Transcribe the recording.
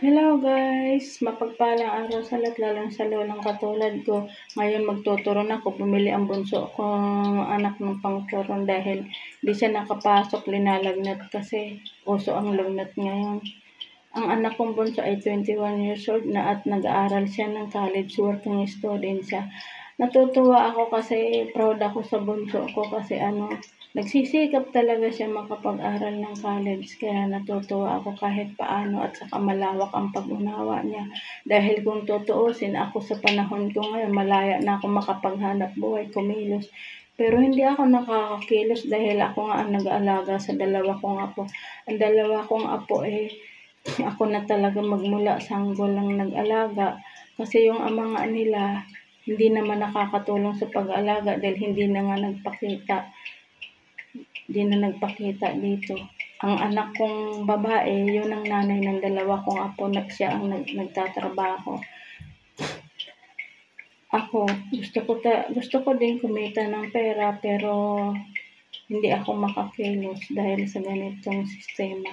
Hello guys! Mapagpalang araw sa lahat, lalong sa lolang katulad ko. Ngayon magtuturon ako, bumili ang bunso kong anak ng pangturon dahil di siya nakapasok, linalagnat kasi uso ang lagnat ngayon. Ang anak kong bunso ay 21 years old na at nag-aaral siya ng college, working student siya. Natutuwa ako kasi proud ako sa bunso ko kasi nagsisikap talaga siya makapag-aral ng college. Kaya natutuwa ako kahit paano at saka malawak ang pag-unawa niya. Dahil kung tutuusin ako sa panahon ko ngayon, malaya na ako makapaghanap buhay, kumilos. Pero hindi ako nakakakilos dahil ako nga ang nag-aalaga sa dalawa kong apo. Ang dalawa kong apo ako na talaga magmula sanggol lang nag-alaga. Kasi yung ama nga nila, hindi naman nakakatulong sa pag-aalaga dahil hindi na nga nagpakita dito. Ang anak kong babae, yun ang nanay ng dalawa kong apo, siya ang nagtatrabaho. Ako, gusto ko din kumita ng pera pero hindi ako makakilos dahil sa ganitong sistema.